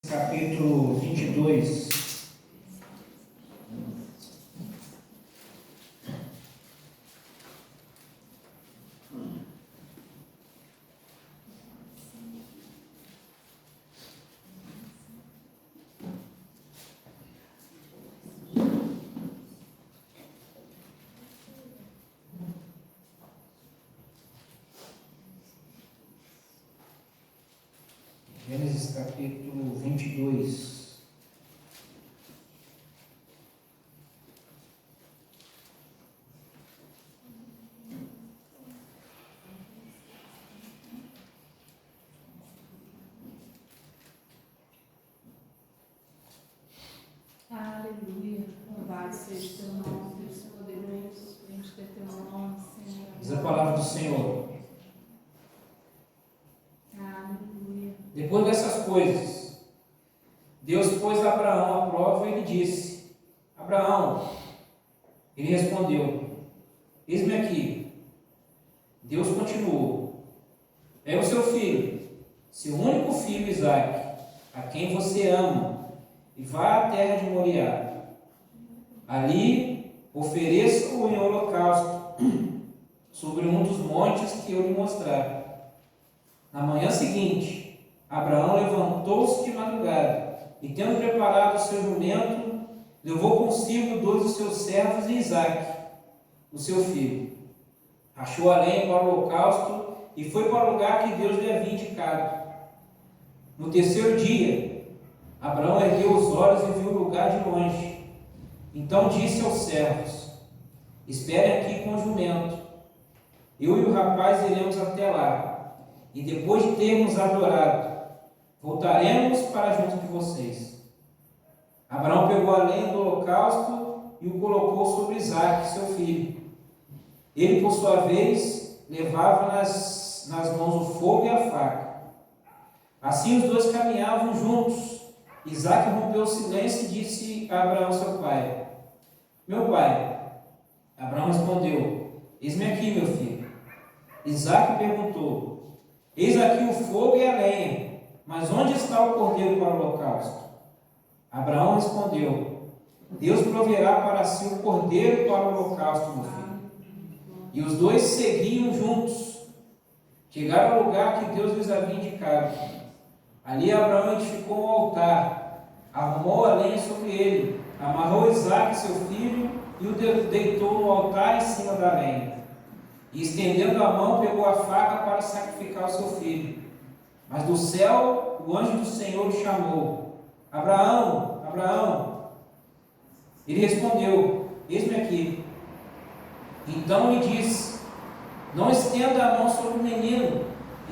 Capítulo 22. Gênesis capítulo 22. Aleluia, louvado seja o teu nome, Deus poderoso, bendito é teu nome, Senhor. Diz a palavra do Senhor. Aleluia. Depois dessas coisas, Deus pôs Abraão à prova e lhe disse: Abraão. Ele respondeu: Eis-me aqui. Deus continuou: é o seu filho, seu único filho Isaque, a quem você ama, e vá à terra de Moriá. Ali ofereça-o em holocausto sobre um dos montes que eu lhe mostrar. Na manhã seguinte, Abraão levantou-se de madrugada e, tendo preparado o seu jumento, levou consigo 2 de seus servos e Isaque, o seu filho. Achou a lenha para o holocausto e foi para o lugar que Deus lhe havia indicado. No terceiro dia, Abraão ergueu os olhos e viu o lugar de longe. Então disse aos servos: esperem aqui com o jumento. Eu e o rapaz iremos até lá, e depois de termos adorado, voltaremos para junto de vocês. Abraão pegou a lenha do holocausto e o colocou sobre Isaque, seu filho. Ele, por sua vez, levava nas mãos o fogo e a faca. Assim os dois caminhavam juntos. Isaque rompeu o silêncio e disse a Abraão, seu pai: meu pai. Abraão respondeu: eis-me aqui, meu filho. Isaque perguntou: eis aqui o fogo e a lenha, mas onde está o cordeiro para o holocausto? Abraão respondeu: Deus proverá para si o cordeiro para o holocausto, meu filho. E os dois seguiam juntos. Chegaram ao lugar que Deus lhes havia indicado. Ali Abraão edificou um altar, arrumou a lenha sobre ele, amarrou Isaque, seu filho, e o deitou no altar em cima da lenha. E estendendo a mão, pegou a faca para sacrificar o seu filho. Mas do céu, o anjo do Senhor o chamou: Abraão, Abraão. Ele respondeu: eis-me aqui. Então lhe disse: não estenda a mão sobre o menino,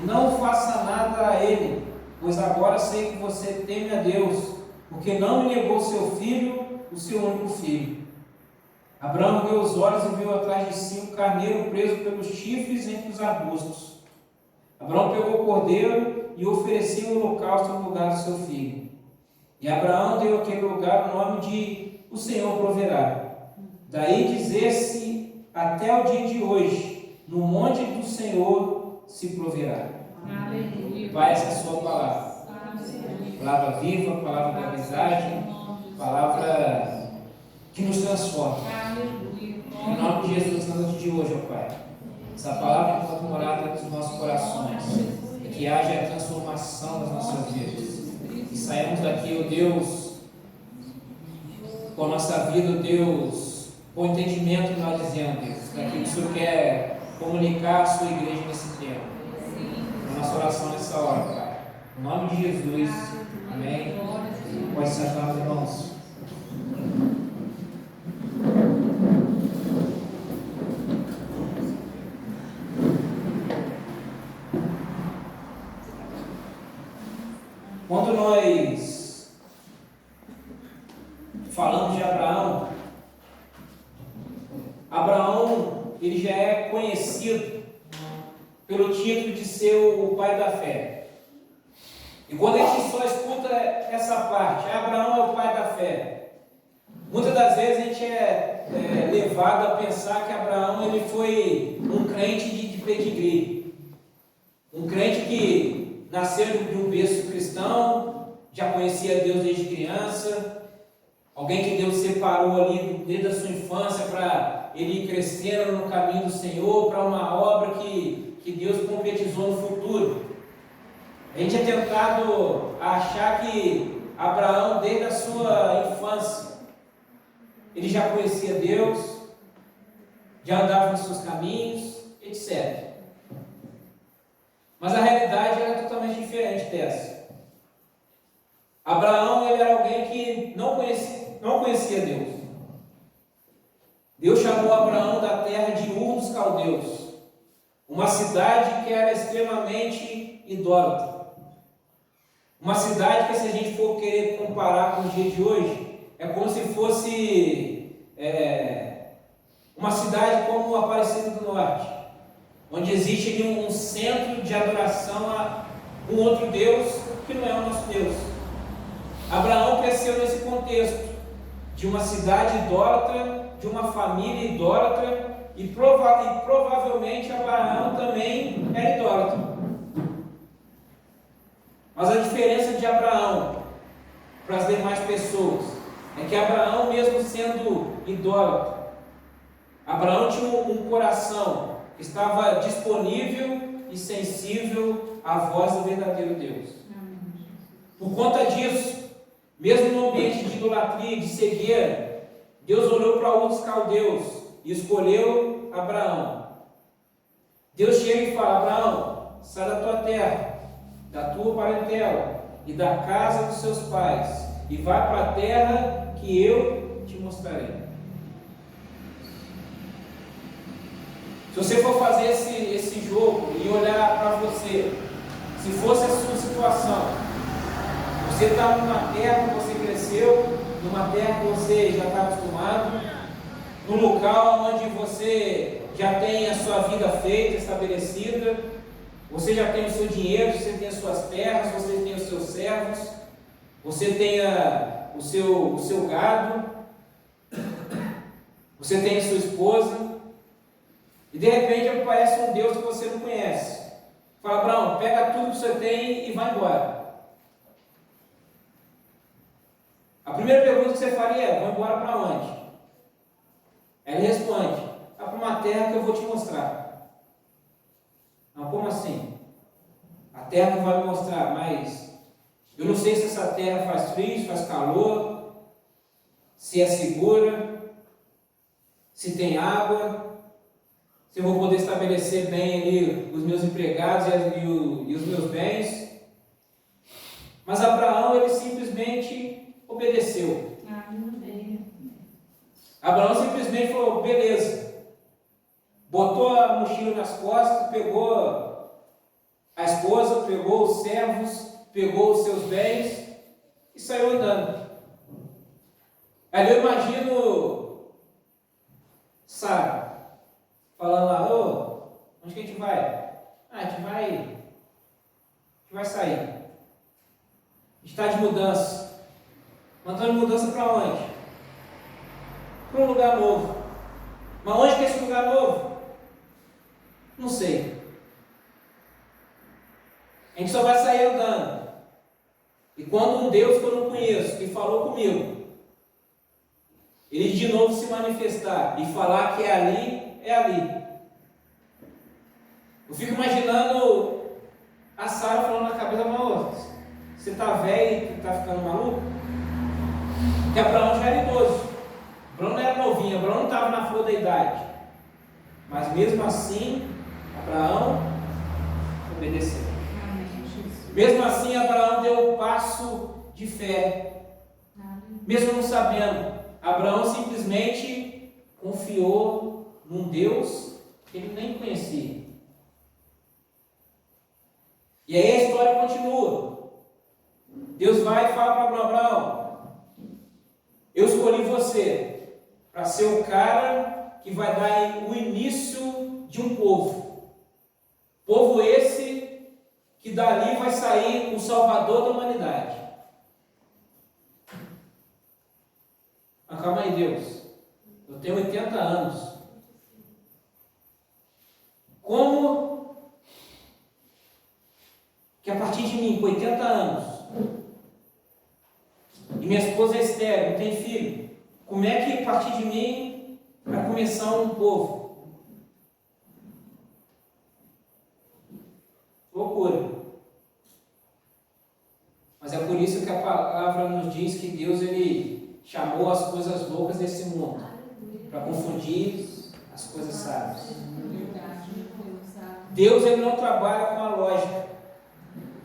e não faça nada a ele, pois agora sei que você teme a Deus, porque não me negou seu filho, o seu único filho. Abraão ergueu os olhos e viu atrás de si um carneiro preso pelos chifres entre os arbustos. Abraão pegou o cordeiro e ofereceu o holocausto no lugar do seu filho. E Abraão deu àquele lugar o nome de O Senhor Proverá. Daí dizer-se até o dia de hoje: no monte do Senhor se proverá. Aleluia. Pai, essa é a sua palavra. Palavra viva, palavra da verdade, palavra que nos transforma. Aleluia. Em nome de Jesus, na noite de hoje, ó Pai, essa palavra enquanto morada dos nossos corações, e que haja a transformação das nossas vidas. E saímos daqui, ó Deus, com a nossa vida, ó Deus, com o entendimento que nós dizemos, Deus, daquilo que o Senhor quer comunicar à sua igreja nesse tempo. Na nossa oração nessa hora, Pai. Em nome de Jesus. Amém. Pode sentar, meus irmãos. Quando nós falamos de Abraão, Abraão ele já é conhecido pelo título de ser o pai da fé. E quando a gente só escuta essa parte, Abraão é o pai da fé, muitas das vezes a gente é levado a pensar que Abraão ele foi um crente de pedigree, um crente que nasceu de um berço cristão, já conhecia Deus desde criança, alguém que Deus separou ali desde a sua infância para ele ir crescendo no caminho do Senhor, para uma obra que Deus concretizou no futuro. A gente é tentado a achar que Abraão, desde a sua infância, ele já conhecia Deus, já andava nos seus caminhos, etc. Mas a realidade era totalmente diferente dessa. Abraão, ele era alguém que não conhecia Deus. Deus chamou Abraão da terra de Ur dos Caldeus, uma cidade que era extremamente idólatra. Uma cidade que, se a gente for querer comparar com o dia de hoje, é como se fosse uma cidade como o Aparecida do Norte, onde existe ali um centro de adoração a um outro Deus que não é o nosso Deus. Abraão cresceu nesse contexto de uma cidade idólatra, de uma família idólatra, e provavelmente Abraão também era idólatra. Mas a diferença de Abraão para as demais pessoas é que Abraão, mesmo sendo idólatra, Abraão tinha um coração que estava disponível e sensível à voz do verdadeiro Deus. Por conta disso, mesmo no ambiente de idolatria, de cegueira, Deus olhou para Ur dos Caldeus e escolheu Abraão. Deus chega e fala: Abraão, sai da tua terra, da tua parentela e da casa dos seus pais, e vai para a terra que eu te mostrarei. Se você for fazer esse jogo e olhar para você, se fosse a sua situação, você está numa terra que você cresceu, numa terra que você já está acostumado, num local onde você já tem a sua vida feita, estabelecida, você já tem o seu dinheiro, você tem as suas terras, você tem os seus servos, você tem o seu gado, você tem a sua esposa, e de repente aparece um Deus que você não conhece. Fala: Abraão, pega tudo que você tem e vai embora. A primeira pergunta que você faria é: vou embora para onde? Ele responde: para uma terra que eu vou te mostrar. Não, como assim? A terra vai me mostrar, mas eu não sei se essa terra faz frio, se faz calor, se é segura, se tem água, se eu vou poder estabelecer bem ali os meus empregados e os meus bens. Mas Abraão, ele simplesmente obedeceu. Abraão simplesmente falou: beleza. Botou a mochila nas costas, pegou a esposa, pegou os servos, pegou os seus bens e saiu andando. Aí eu imagino Sara falando lá: ô, onde que a gente vai? A gente vai sair. A gente está de mudança. Mas está de mudança para onde? Para um lugar novo. Mas onde que é esse lugar novo? Não sei. A gente só vai sair andando. E quando um Deus que eu não conheço, que falou comigo, ele de novo se manifestar e falar que é ali, é ali. Eu fico imaginando a Sara falando na cabeça: mas você está velho e está ficando maluco? Porque Abraão já era idoso. Abraão não era novinho, Abraão não estava na flor da idade. Mas mesmo assim, Abraão obedeceu. Mesmo assim, Abraão deu um passo de fé. Mesmo não sabendo, Abraão simplesmente confiou num Deus que ele nem conhecia. E aí a história continua. Deus vai e fala para Abraão: eu escolhi você para ser o cara que vai dar o início de um povo. Povo esse que dali vai sair o Salvador da humanidade. Mas calma aí, Deus. Eu tenho 80 anos. Como que a partir de mim, com 80 anos, e minha esposa é estéril, não tem filho, como é que a partir de mim vai começar um povo? Loucura. Mas é por isso que a palavra nos diz que Deus ele chamou as coisas loucas desse mundo para confundir as coisas sábias. Deus ele não trabalha com a lógica.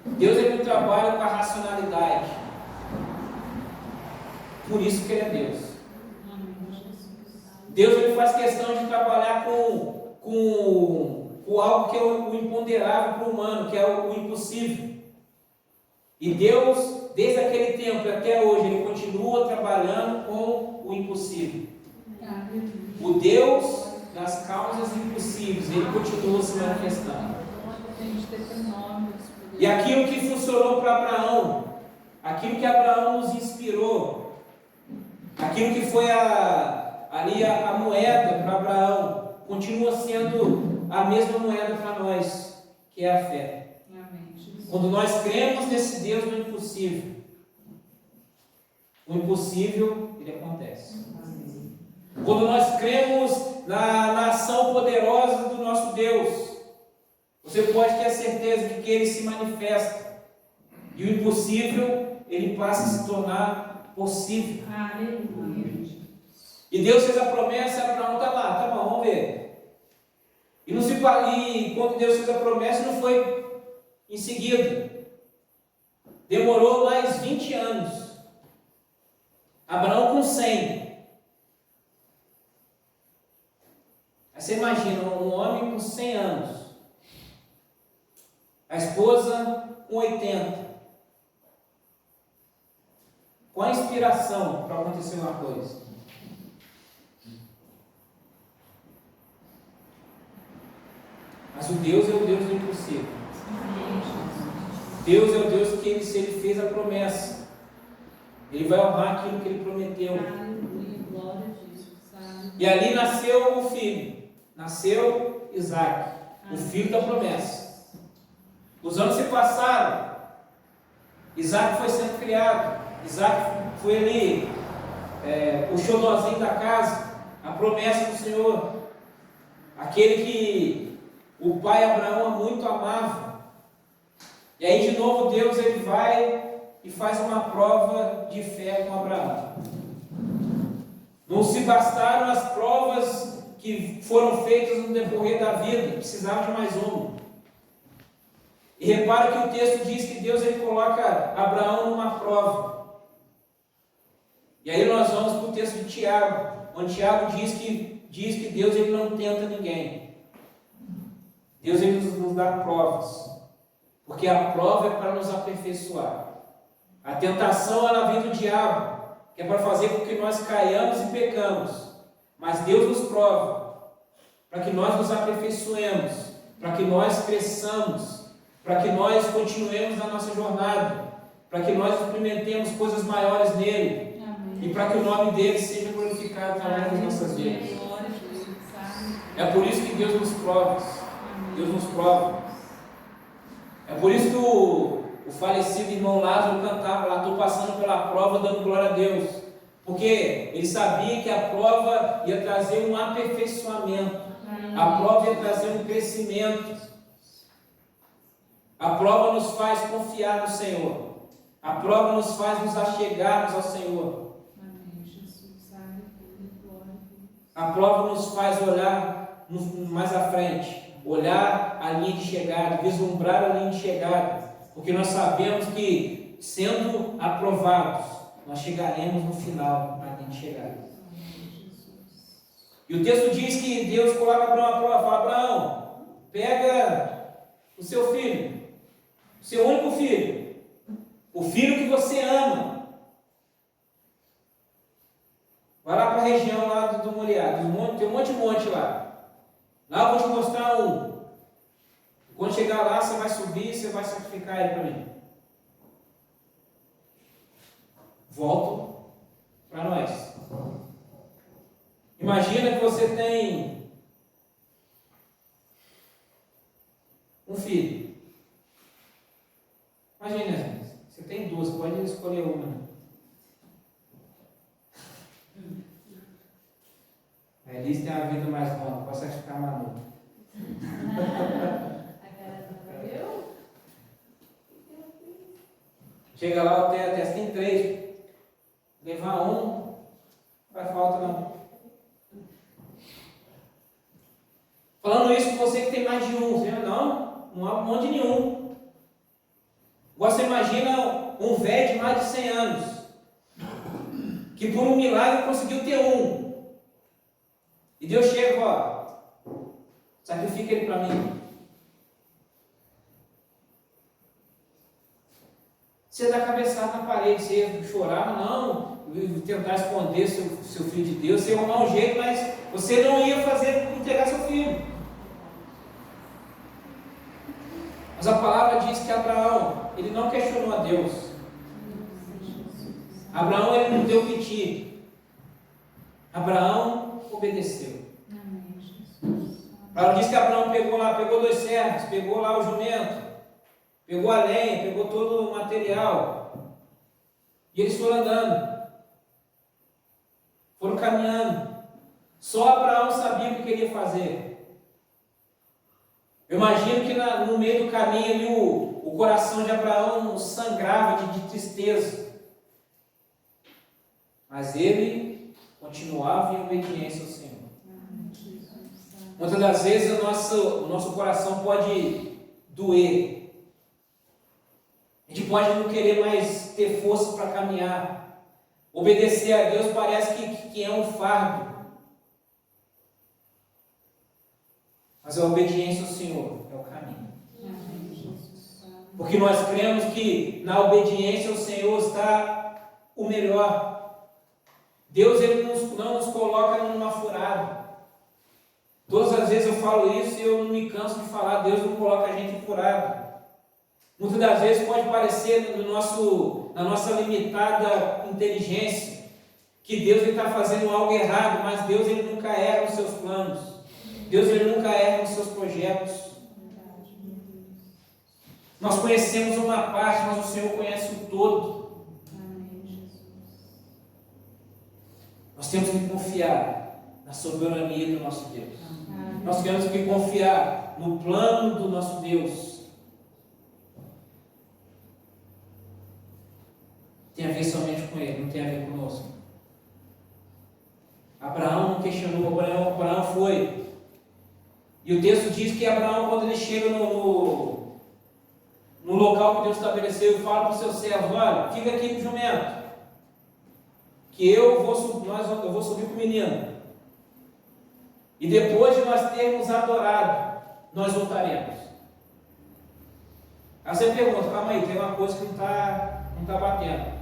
Deus ele não trabalha com a racionalidade. Por isso que ele é Deus. Deus ele faz questão de trabalhar com algo que é o imponderável para o humano, que é o impossível. E Deus, desde aquele tempo até hoje, ele continua trabalhando com o impossível. O Deus das causas impossíveis, ele continua se manifestando. E aquilo que funcionou para Abraão, aquilo que Abraão nos inspirou, aquilo que foi a moeda para Abraão, continua sendo a mesma moeda para nós, que é a fé. Quando nós cremos nesse Deus do impossível, o impossível, ele acontece. Quando nós cremos na ação poderosa do nosso Deus, você pode ter a certeza de que ele se manifesta. E o impossível, ele passa a se tornar possível. E Deus fez a promessa, Abraão está lá, tá bom, vamos ver. E quando Deus fez a promessa, não foi em seguida. Demorou mais 20 anos. Abraão com 100. Aí você imagina um homem com 100 anos. A esposa com 80. Com a inspiração para acontecer uma coisa. Mas o Deus é o Deus do impossível. Deus é o Deus que se ele fez a promessa, ele vai honrar aquilo que ele prometeu. E ali nasceu o filho, nasceu Isaac, o filho da promessa. Os anos se passaram, Isaac foi sendo criado, Isaac foi ali, o xodózinho da casa, a promessa do Senhor, aquele que o pai Abraão muito amava. E aí de novo Deus ele vai e faz uma prova de fé com Abraão. Não se bastaram as provas que foram feitas no decorrer da vida, precisava de mais uma. E repara que o texto diz que Deus ele coloca Abraão numa prova. E aí nós vamos para o texto de Tiago, onde Tiago diz que Deus ele não tenta ninguém. Deus ele nos dá provas. Porque a prova é para nos aperfeiçoar. A tentação ela vem do diabo, que é para fazer com que nós caiamos e pecamos. Mas Deus nos prova, para que nós nos aperfeiçoemos, para que nós cresçamos, para que nós continuemos na nossa jornada, para que nós experimentemos coisas maiores nele. Amém. E para que o nome dele seja glorificado através das nossas vidas. É por isso que Deus nos prova. Deus nos prova. É por isso que o falecido irmão Lázaro cantava lá, estou passando pela prova dando glória a Deus. Porque ele sabia que a prova ia trazer um aperfeiçoamento. A prova ia trazer um crescimento. A prova nos faz confiar no Senhor. A prova nos faz nos achegarmos ao Senhor. A prova nos faz olhar mais à frente. Olhar a linha de chegada, vislumbrar a linha de chegada, porque nós sabemos que, sendo aprovados, nós chegaremos no final na linha de chegada. E o texto diz que Deus coloca Abraão à prova, fala: Abraão, pega o seu filho, o seu único filho, o filho que você ama, vai lá para a região lá do Moriá, tem um monte de monte lá. Lá eu vou te mostrar um. Quando chegar lá, você vai subir e você vai sacrificar ele para mim. Volto para nós. Imagina que você tem um filho. Imagina, você tem duas, pode escolher uma. A Elis tem uma vida mais longa, pode sacrificar a Manu. Chega lá, o teste tem 3. Levar um, não vai falta não. Falando isso com você que tem mais de um, você não há um monte de nenhum. Você imagina um velho de mais de 100 anos, que por um milagre conseguiu ter um. E Deus chega, ó, sacrifica ele para mim. Você dá cabeçada na parede, você ia chorar, não, tentar esconder seu filho de Deus, você ia arrumar um jeito, mas você não ia entregar seu filho. Mas a palavra diz que Abraão, ele não questionou a Deus. Abraão, ele não deu piti. Abraão obedeceu. A palavra diz que Abraão pegou 2 servos, pegou lá o jumento, pegou a lenha, pegou todo o material. E eles foram andando. Foram caminhando. Só Abraão sabia o que queria fazer. Eu imagino que no meio do caminho ali o coração de Abraão sangrava de tristeza. Mas ele continuava em obediência ao Senhor. Muitas das vezes o nosso coração pode doer. A gente pode não querer mais ter força para caminhar. Obedecer a Deus parece que é um fardo. Mas a obediência ao Senhor é o caminho. Porque nós cremos que na obediência ao Senhor está o melhor. Deus ele não nos coloca numa furada. Todas as vezes eu falo isso e eu não me canso de falar, Deus não coloca a gente em furada. Muitas das vezes pode parecer na nossa limitada inteligência que Deus está fazendo algo errado, mas Deus ele nunca erra nos seus planos. Deus ele nunca erra nos seus projetos. Nós conhecemos uma parte, mas o Senhor conhece o todo. Nós temos que confiar na soberania do nosso Deus. Nós temos que confiar no plano do nosso Deus. Tem a ver somente com Ele, não tem a ver conosco. Abraão não questionou, Abraão foi. E o texto diz que Abraão, quando ele chega no local que Deus estabeleceu, ele fala para os seus servos: olha, fica aqui com o jumento, que eu vou subir com o menino. E depois de nós termos adorado, nós voltaremos. Aí você pergunta: calma aí, tem uma coisa que não está batendo.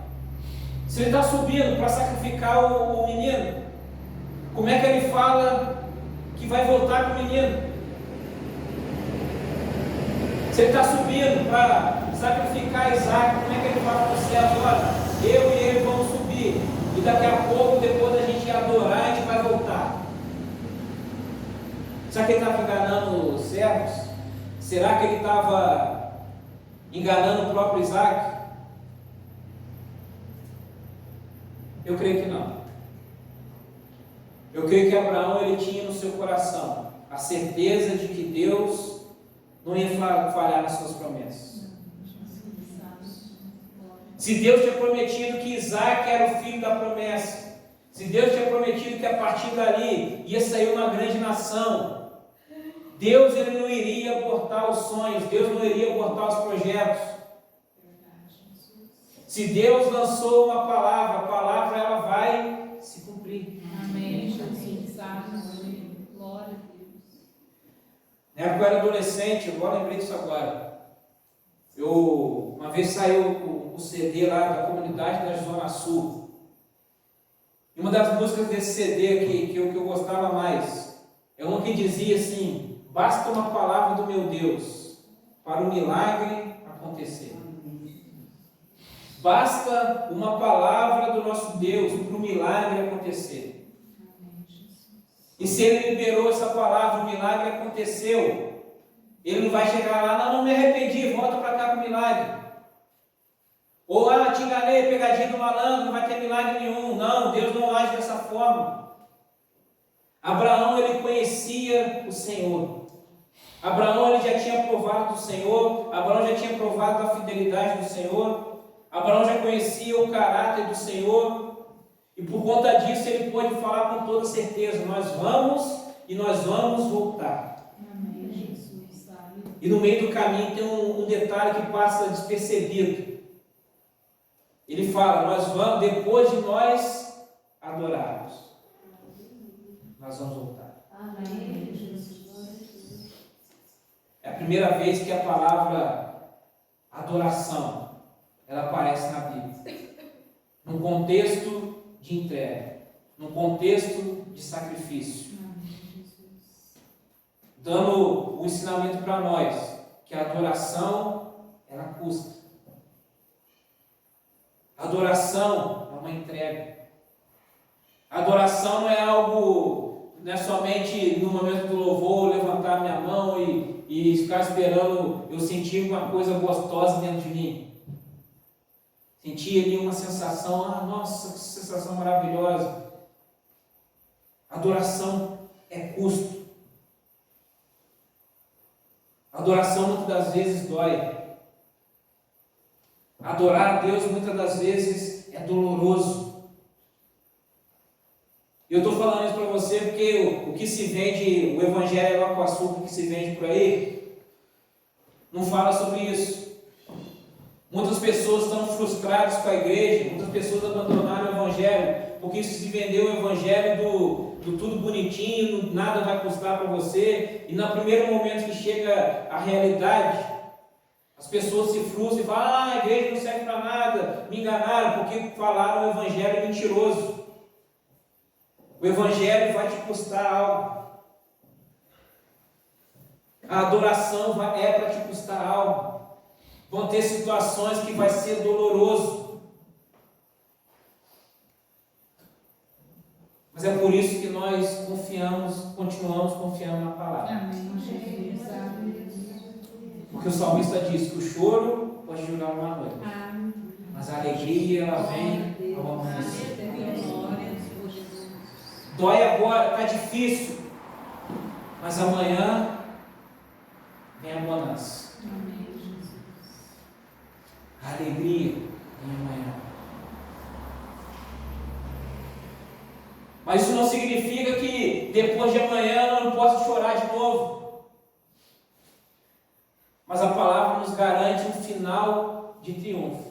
Se ele está subindo para sacrificar o menino, como é que ele fala que vai voltar com o menino? Se ele está subindo para sacrificar Isaac, como é que ele fala para os servos: olha, eu e ele vamos subir, e daqui a pouco, depois da gente adorar, a gente vai voltar? Será que ele estava enganando os servos? Será que ele estava enganando o próprio Isaac? Eu creio que não. Eu creio que Abraão ele tinha no seu coração a certeza de que Deus não ia falhar nas suas promessas. Se Deus tinha prometido que Isaac era o filho da promessa, se Deus tinha prometido que a partir dali ia sair uma grande nação, Deus ele não iria abortar os sonhos, Deus não iria abortar os projetos. Se Deus lançou uma palavra, a palavra ela vai se cumprir. Amém, Jesus. Glória a Deus. Na época eu era adolescente, agora lembrei disso agora. Uma vez saiu o CD lá da comunidade da Zona Sul. E uma das músicas desse CD aqui, que eu gostava mais, é uma que dizia assim: basta uma palavra do meu Deus para o milagre acontecer. Basta uma palavra do nosso Deus para o milagre acontecer. E se Ele liberou essa palavra, o milagre aconteceu. Ele não vai chegar lá: não me arrependi, volta para cá com o milagre. Ou, te enganei, pegadinha do malandro, não vai ter milagre nenhum. Não, Deus não age dessa forma. Abraão, ele conhecia o Senhor. Abraão, ele já tinha provado do Senhor. Abraão já tinha provado da fidelidade do Senhor. Abraão já conhecia o caráter do Senhor. E por conta disso, ele pôde falar com toda certeza: nós vamos e nós vamos voltar. Amém, Jesus. E no meio do caminho tem um detalhe que passa despercebido. Ele fala: nós vamos, depois de nós adorarmos, nós vamos voltar. Amém, Jesus. É a primeira vez que a palavra adoração ela aparece na Bíblia, num contexto de entrega, num contexto de sacrifício, dando o ensinamento para nós que a adoração ela custa. A adoração é uma entrega. A adoração não é algo, não é somente no momento do louvor levantar minha mão e ficar esperando eu sentir uma coisa gostosa dentro de mim. Sentir ali uma sensação, nossa, que sensação maravilhosa. Adoração é custo. Adoração muitas das vezes dói. Adorar a Deus muitas das vezes é doloroso. E eu estou falando isso para você porque o que se vende, o evangelho lá com açúcar que se vende por aí, não fala sobre isso. Muitas pessoas estão frustradas com a igreja, muitas pessoas abandonaram o evangelho, porque se vendeu o evangelho do tudo bonitinho, nada vai custar para você, e no primeiro momento que chega a realidade, as pessoas se frustram e falam: a igreja não serve para nada, me enganaram, porque falaram o evangelho mentiroso. O evangelho vai te custar algo. A adoração é para te custar algo. Vão ter situações que vai ser doloroso. Mas é por isso que nós continuamos confiando na palavra. Amém, Jesus. Porque o salmista diz que o choro pode durar uma noite, mas a alegria ela vem ao amanhecer. Dói agora, está difícil, mas amanhã vem a bonança. A alegria vem amanhã. Mas isso não significa que depois de amanhã eu não posso chorar de novo. Mas a palavra nos garante um final de triunfo.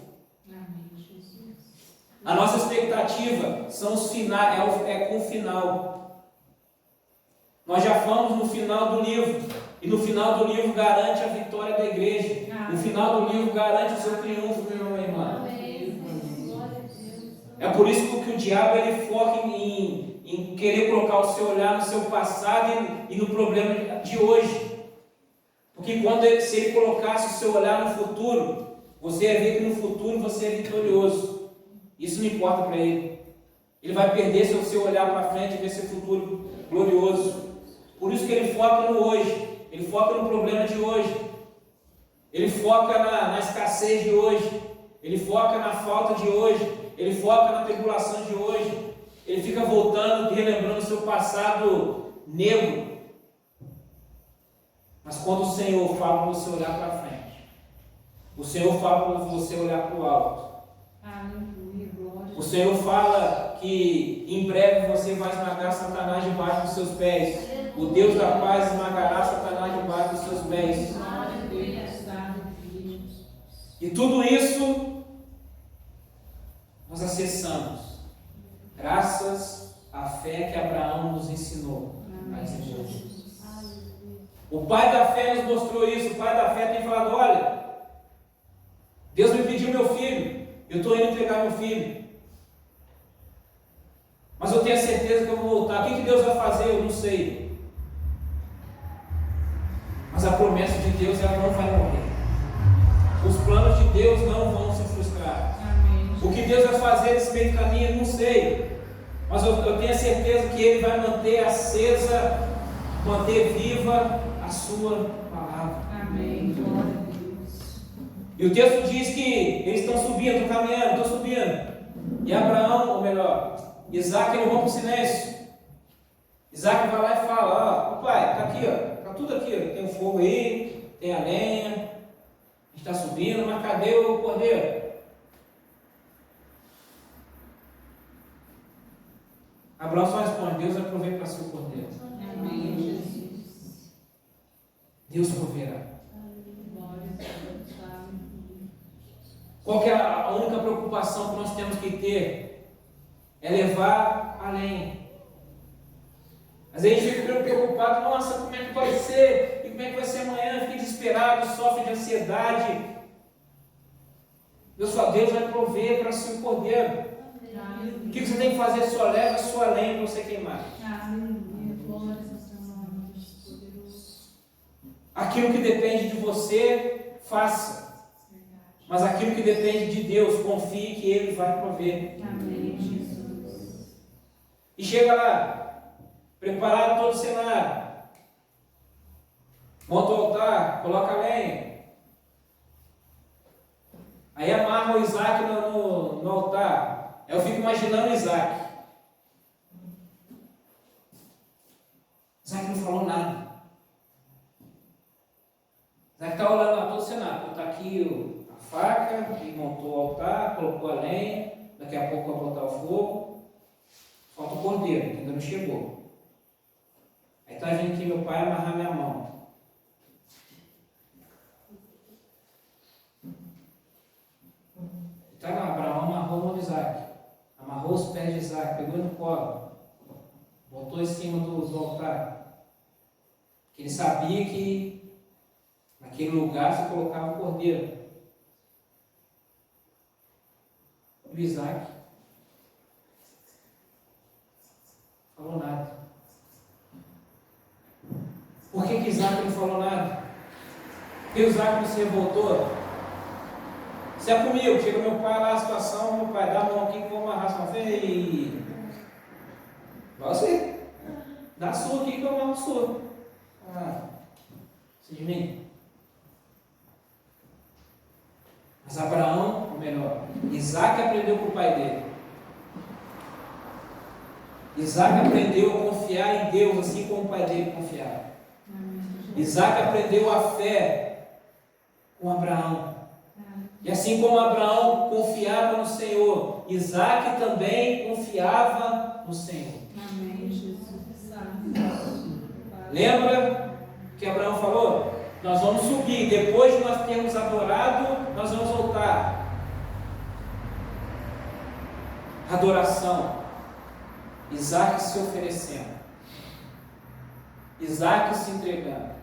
A nossa expectativa são os finais, é com o final. Nós já fomos no final do livro, e no final do livro garante a vitória da igreja. No final do livro garante o seu triunfo, meu irmão e irmã. É por isso que o diabo ele foca em querer colocar o seu olhar no seu passado e no problema de hoje. Porque se ele colocasse o seu olhar no futuro, você ia ver que no futuro você é vitorioso. Isso não importa para ele. Ele vai perder seu olhar para frente e ver seu futuro glorioso. Por isso que ele foca no hoje. Ele foca no problema de hoje. Ele foca na escassez de hoje. Ele foca na falta de hoje. Ele foca na tribulação de hoje. Ele fica voltando, relembrando o seu passado negro. Mas quando o Senhor fala para você olhar para frente, o Senhor fala para você olhar para o alto. O Senhor fala que em breve você vai esmagar Satanás debaixo dos seus pés. O Deus da paz esmagará Satanás debaixo dos seus pés. E tudo isso nós acessamos graças à fé que Abraão nos ensinou a desenvolver. O pai da fé nos mostrou isso. O pai da fé tem falado: olha, Deus me pediu meu filho, eu estou indo entregar meu filho. Mas eu tenho certeza que eu vou voltar. O que Deus vai fazer? Eu não sei. Mas a promessa de Deus ela não vai morrer. Os planos de Deus não vão se frustrar. O que Deus vai fazer nesse meio do caminho, eu não sei. Mas eu tenho certeza que Ele vai manter acesa, manter viva a sua palavra. Amém. Glória a Deus. E o texto diz que eles estão subindo, estão caminhando, estão subindo. E Abraão, ou melhor, Isaac, ele rompe o silêncio. Isaac vai lá e fala, ó, pai, tá aqui, ó, tá tudo aqui, ó. Tem o fogo aí, tem a lenha, a gente está subindo, mas cadê o cordeiro? Abraão só responde, Deus vai prover para si o cordeiro. Amém, Jesus. Deus proverá. Glória a Deus. Qual que é a única preocupação que nós temos que ter? É levar a lenha. Às vezes a gente fica preocupado, nossa, como é que vai ser? E como é que vai ser amanhã? Fica desesperado, sofre de ansiedade. Deus vai prover para si o cordeiro. O que você tem que fazer? Só leva a sua lenha para você queimar. Aquilo que depende de você, faça. Mas aquilo que depende de Deus, confie que Ele vai prover. Amém, Jesus. E chega lá, preparado todo o cenário. Monta o altar, coloca a lenha. Aí amarra o Isaac no altar. Eu fico imaginando o Isaac. Isaac não falou nada. Isaac está olhando lá todo o cenário. Está aqui a faca, ele montou o altar, colocou a lenha. Daqui a pouco vai botar o fogo. Falta o cordeiro, que ainda não chegou. Aí está vindo aqui meu pai amarrar minha mão. Está lá, Abraão amarrou a mão de Isaac. Amarrou os pés de Isaac, pegou no colo. Botou em cima do altar. Porque ele sabia que naquele lugar se colocava o cordeiro. E o Isaac falou nada. Por que Isaac não falou nada? Porque o Isaac não se revoltou. Se é comigo, chega meu pai lá, a situação, meu pai, dá a mão aqui que eu vou amarrar sua vez. Vai você. Dá a sua aqui que eu amarro a sua. Você de mim. Mas Abraão, ou melhor, Isaac aprendeu com o pai dele. Isaac aprendeu a confiar em Deus, assim como o pai dele confiava. Isaac aprendeu a fé com Abraão. E assim como Abraão confiava no Senhor, Isaac também confiava no Senhor. Amém, Jesus. Lembra que Abraão falou? Nós vamos subir, depois de nós termos adorado, nós vamos voltar. Adoração. Isaac se oferecendo. Isaac se entregando.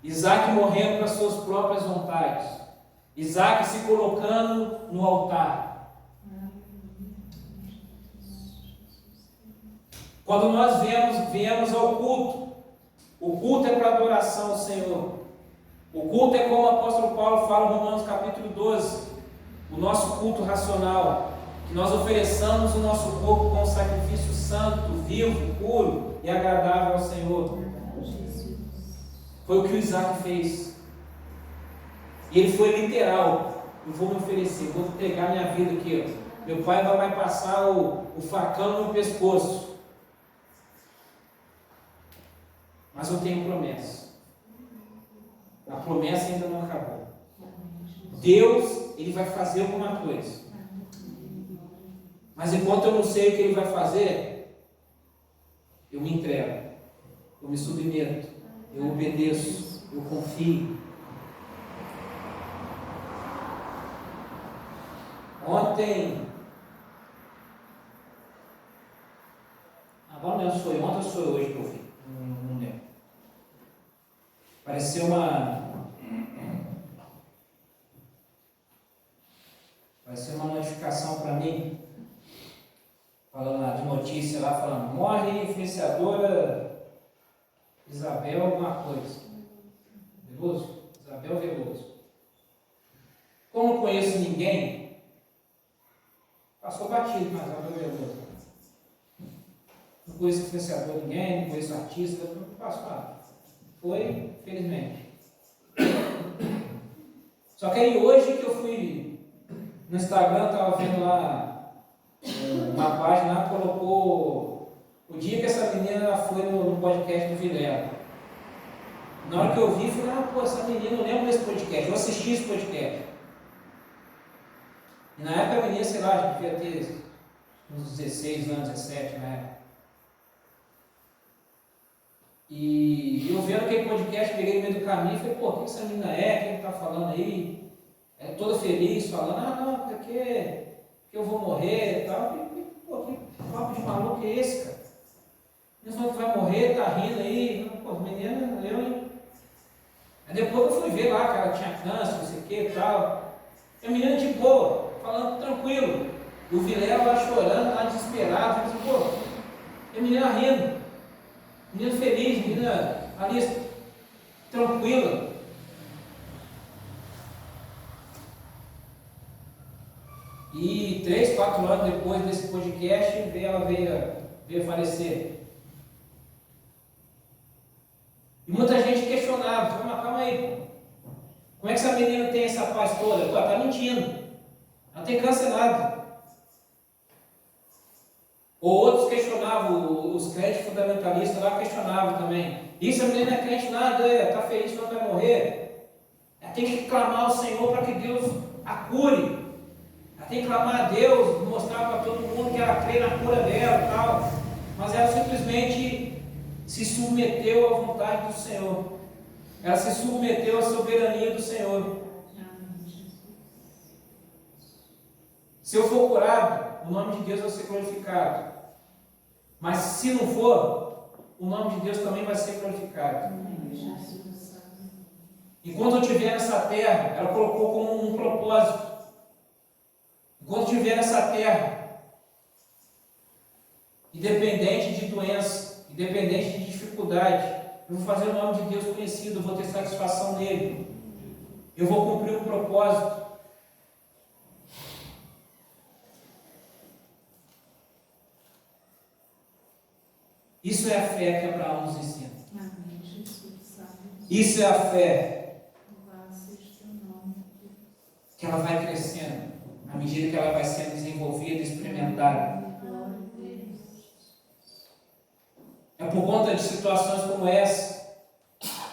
Isaac morrendo para suas próprias vontades. Isaac se colocando no altar. Quando nós viemos ao culto, o culto é para adoração ao Senhor. O culto é como o apóstolo Paulo fala em Romanos capítulo 12, o nosso culto racional, que nós ofereçamos o nosso corpo como sacrifício santo, vivo, puro e agradável ao Senhor. Foi o que o Isaac fez. E ele foi literal. Eu vou me oferecer, vou pegar minha vida aqui. Ó. Meu pai vai passar o facão no pescoço. Mas eu tenho promessa. A promessa ainda não acabou. Deus, Ele vai fazer alguma coisa. Mas enquanto eu não sei o que Ele vai fazer, eu me entrego. Eu me submeto. Eu obedeço. Eu confio. Ontem, agora não foi ontem ou foi hoje que eu vi, não lembro. Apareceu uma notificação para mim, falando de notícia lá, falando, morre influenciadora Isabel alguma coisa. Veloso? Isabel Veloso. Como não conheço ninguém, passou batido, mas Isabel Veloso. Não conheço influenciador ninguém, não conheço artista, não passo nada. Foi, felizmente. Só que aí hoje que eu fui no Instagram, estava vendo lá uma página lá, colocou O dia que essa menina foi no podcast do Vilela, na hora que eu vi, eu falei, pô, essa menina, eu lembro desse podcast, eu assisti esse podcast. E na época a menina, sei lá, devia ter uns 16 anos, 17, na época. E eu vendo aquele podcast, peguei no meio do caminho e falei, pô, quem essa menina é? Quem está falando aí? É toda feliz, falando, não, porque eu vou morrer e tal. E, pô, que papo de maluco é esse, cara? Ele falou que vai morrer, tá rindo aí. Pô, menina, hein? Aí depois eu fui ver lá que ela tinha câncer, não sei o que e tal. E a menina de boa, falando tranquilo. E o Vilela lá chorando, lá desesperado. Eu falei, pô, e a menina rindo. Menina feliz, menina ali tranquila. E 3, 4 anos depois desse podcast, ela veio falecer. E muita gente questionava, mas calma aí, pô. Como é que essa menina tem essa paz toda? Pô, ela está mentindo. Ela tem câncer nada. Ou outros questionavam, os crentes fundamentalistas lá questionavam também. Isso a menina não é crente nada, está feliz quando vai morrer. Ela tem que clamar ao Senhor para que Deus a cure. Ela tem que clamar a Deus, mostrar para todo mundo que ela crê na cura dela e tal. Mas ela simplesmente se submeteu à vontade do Senhor. Ela se submeteu à soberania do Senhor. Se eu for curado, o nome de Deus vai ser glorificado. Mas se não for, o nome de Deus também vai ser glorificado. Enquanto eu estiver nessa terra, ela colocou como um propósito. Enquanto eu estiver nessa terra, independente de doença, independente de dificuldade, eu vou fazer o nome de Deus conhecido, eu vou ter satisfação nele. Eu vou cumprir um propósito. Isso é a fé que Abraão nos ensina. Isso é a fé que ela vai crescendo à medida que ela vai sendo desenvolvida, experimentada. É por conta de situações como essa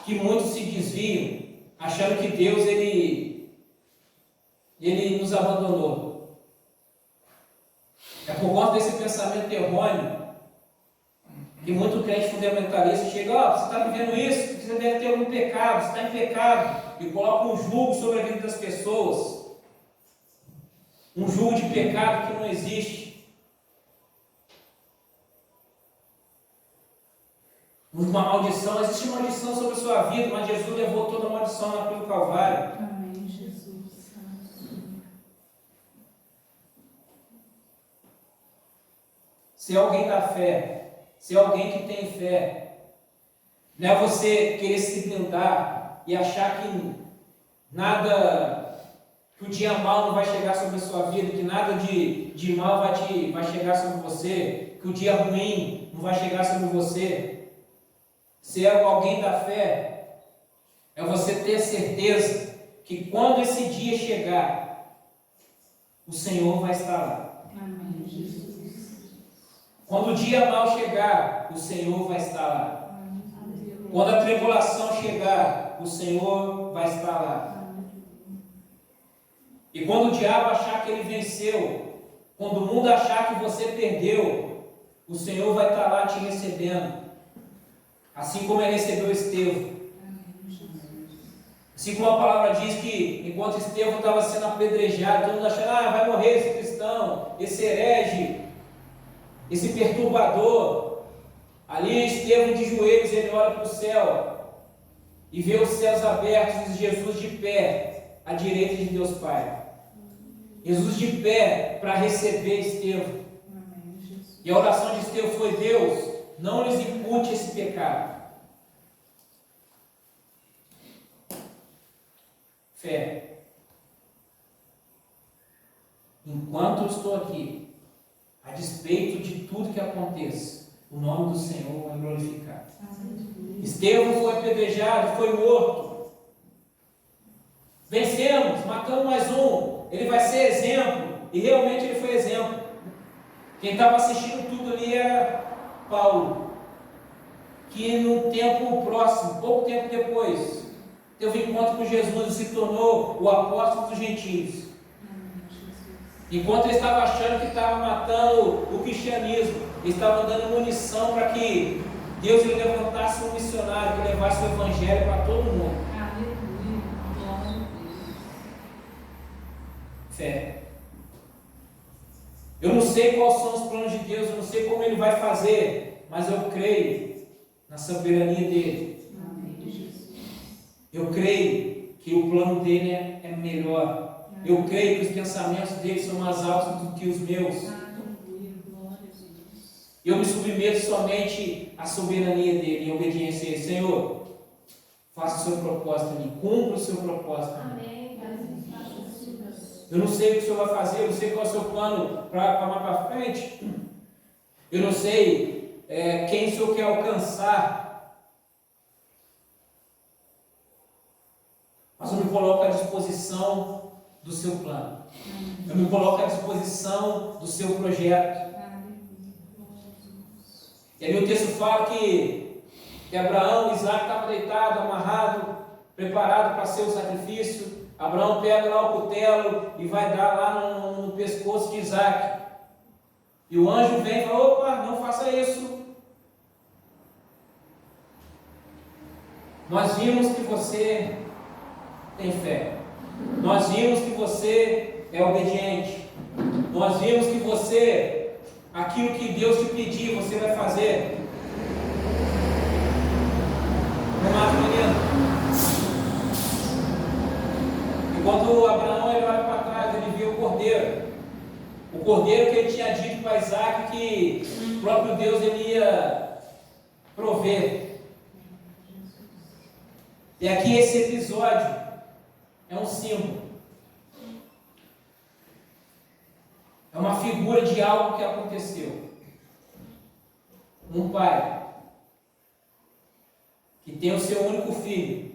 que muitos se desviam, achando que Deus ele nos abandonou. É por conta desse pensamento errôneo que muito crente fundamentalista chega, você está vivendo isso, porque você deve ter algum pecado, você está em pecado, e coloca um jugo sobre a vida das pessoas. Um jugo de pecado que não existe. Uma maldição, existe maldição sobre a sua vida, mas Jesus levou toda a maldição na cruz do Calvário. Amém, Jesus. Ser alguém da fé, ser alguém que tem fé, não é você querer se blindar e achar que nada, que o dia mal não vai chegar sobre a sua vida, que nada de mal vai chegar sobre você, que o dia ruim não vai chegar sobre você. Ser alguém da fé é você ter certeza que quando esse dia chegar, o Senhor vai estar lá. Amém, Jesus. Quando o dia mal chegar, o Senhor vai estar lá. Quando a tribulação chegar, o Senhor vai estar lá. E quando o diabo achar que ele venceu, quando o mundo achar que você perdeu, o Senhor vai estar lá te recebendo. Assim como ele recebeu Estevão. Assim como a palavra diz que enquanto Estevão estava sendo apedrejado, todo mundo achando, vai morrer esse cristão, esse herege, esse perturbador. Ali Estevão de joelhos, ele olha para o céu e vê os céus abertos e Jesus de pé à direita de Deus Pai. Jesus de pé para receber Estevão. E a oração de Estevão foi: Deus, não lhes impute esse pecado. Fé. Enquanto eu estou aqui, a despeito de tudo que aconteça, o nome do Senhor é glorificado. Estevão foi apedrejado, foi morto. Vencemos, matamos mais um. Ele vai ser exemplo. E realmente ele foi exemplo. Quem estava assistindo tudo ali era Paulo, que num tempo próximo, pouco tempo depois, teve um encontro com Jesus e se tornou o apóstolo dos gentios. Enquanto ele estava achando que estava matando o cristianismo, ele estava dando munição para que Deus lhe levantasse um missionário que levasse o evangelho para todo mundo. Aleluia. Glória a Deus. Fé. Eu não sei quais são os planos de Deus, eu não sei como Ele vai fazer, mas eu creio na soberania dEle. Amém, Jesus. Eu creio que o plano dEle é melhor. Eu creio que os pensamentos dEle são mais altos do que os meus. Aleluia. Glória a Deus. Eu me submeto somente à soberania dEle, em obediência a Ele. Senhor, faça o seu propósito em mim, cumpra o seu propósito em mim. Amém. Eu não sei o que o Senhor vai fazer, eu não sei qual é o seu plano para mais para frente. Eu não sei quem o Senhor quer alcançar. Mas eu me coloco à disposição do seu plano. Eu me coloco à disposição do seu projeto. E ali o texto fala que Abraão, Isaac estava deitado, amarrado, preparado para ser o sacrifício. Abraão pega lá o cutelo e vai dar lá no pescoço de Isaac. E o anjo vem e fala: opa, não faça isso. Nós vimos que você tem fé. Nós vimos que você é obediente. Nós vimos que você, aquilo que Deus te pedir, você vai fazer. Vamos, menino. Quando Abraão ele olha para trás, ele vê o cordeiro que ele tinha dito para Isaac que o próprio Deus ele ia prover. E aqui esse episódio é um símbolo, é uma figura de algo que aconteceu. Um pai que tem o seu único filho,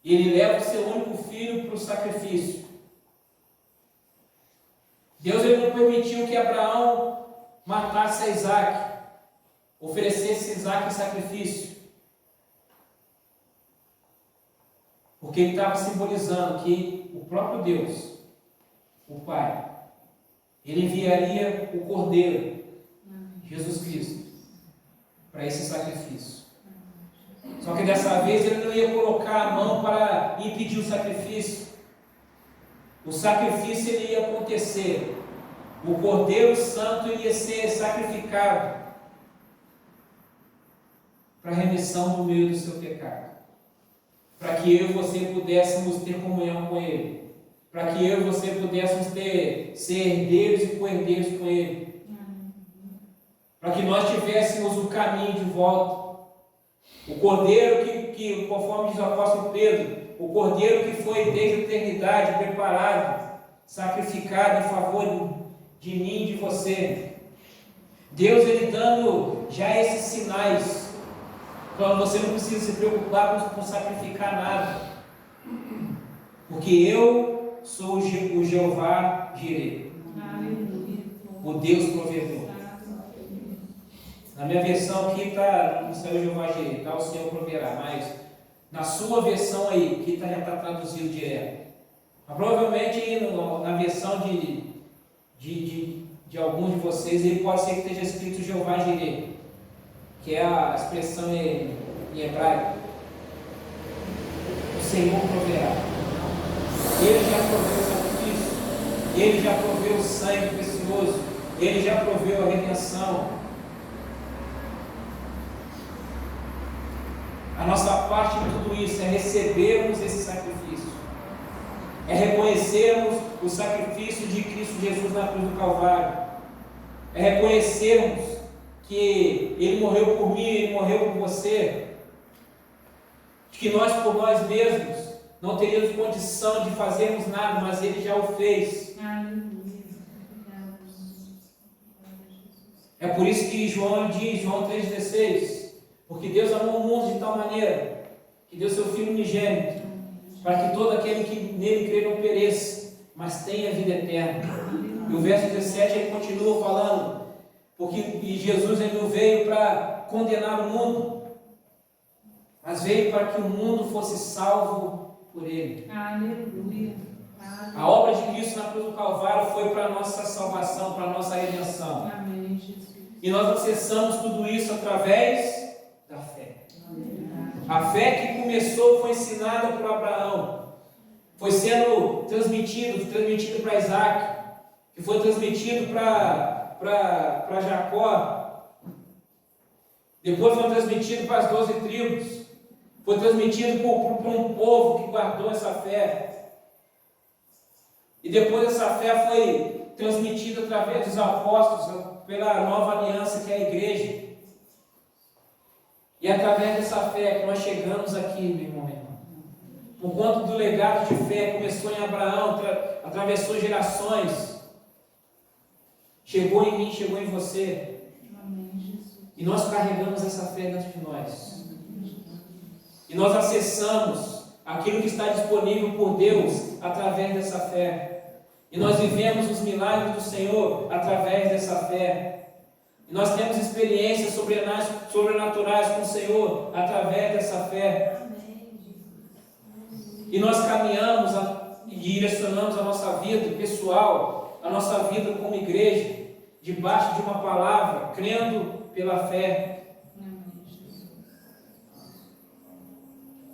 e ele leva o seu único filho para o sacrifício. Deus ele não permitiu que Abraão matasse a Isaac, oferecesse Isaac em sacrifício, porque ele estava simbolizando que o próprio Deus, o Pai, ele enviaria o Cordeiro, Jesus Cristo, para esse sacrifício. Só que dessa vez ele não ia colocar a mão para impedir o sacrifício. O sacrifício ele ia acontecer. O Cordeiro Santo ia ser sacrificado para a remissão do meio do seu pecado. Para que eu e você pudéssemos ter comunhão com Ele. Para que eu e você pudéssemos ser herdeiros e co-herdeiros com Ele. Para que nós tivéssemos o caminho de volta. O Cordeiro que, conforme diz o apóstolo Pedro, o Cordeiro que foi desde a eternidade preparado, sacrificado em favor de mim e de você. Deus ele dando já esses sinais, então você não precisa se preocupar com sacrificar nada, porque eu sou o Jeová Jireh, o Deus provedor. Na minha versão aqui está, não saiu Jeová Jireh, está o Senhor proverá, mas na sua versão aí, que já está traduzido direto. Mas provavelmente aí na versão de alguns de vocês, ele pode ser que esteja escrito Jeová Jireh, que é a expressão em hebraico. O Senhor proverá. Ele já proveu o sacrifício, Ele já proveu o sangue precioso, Ele já proveu a redenção. A nossa parte de tudo isso é recebermos esse sacrifício, é reconhecermos o sacrifício de Cristo Jesus na cruz do Calvário, é reconhecermos que Ele morreu por mim, Ele morreu por você, de que nós por nós mesmos não teríamos condição de fazermos nada, mas Ele já o fez. É por isso que João diz, João 3,16, porque Deus amou o mundo de tal maneira que deu seu Filho unigênito, para que todo aquele que nele crê não pereça, mas tenha vida eterna. E o verso 17 ele continua falando: e Jesus ele não veio para condenar o mundo, mas veio para que o mundo fosse salvo por ele. Aleluia. A obra de Cristo na cruz do Calvário foi para a nossa salvação, para a nossa redenção. Amém, Jesus. E nós acessamos tudo isso através da fé. A fé que começou foi ensinada por Abraão, foi sendo transmitido para Isaac, que foi transmitido para Jacó, depois foi transmitido para as 12 tribos, foi transmitido para um povo que guardou essa fé, e depois essa fé foi transmitida através dos apóstolos, pela nova aliança que é a igreja, e é através dessa fé que nós chegamos aqui, meu irmão, meu irmão. Por conta do legado de fé, começou em Abraão, atravessou gerações, chegou em mim, chegou em você. Amém, Jesus. E nós carregamos essa fé dentro de nós. E nós acessamos aquilo que está disponível por Deus através dessa fé. E nós vivemos os milagres do Senhor através dessa fé. E nós temos experiências sobrenaturais com o Senhor através dessa fé. E nós caminhamos e direcionamos a nossa vida pessoal, a nossa vida como igreja, debaixo de uma palavra, crendo pela fé.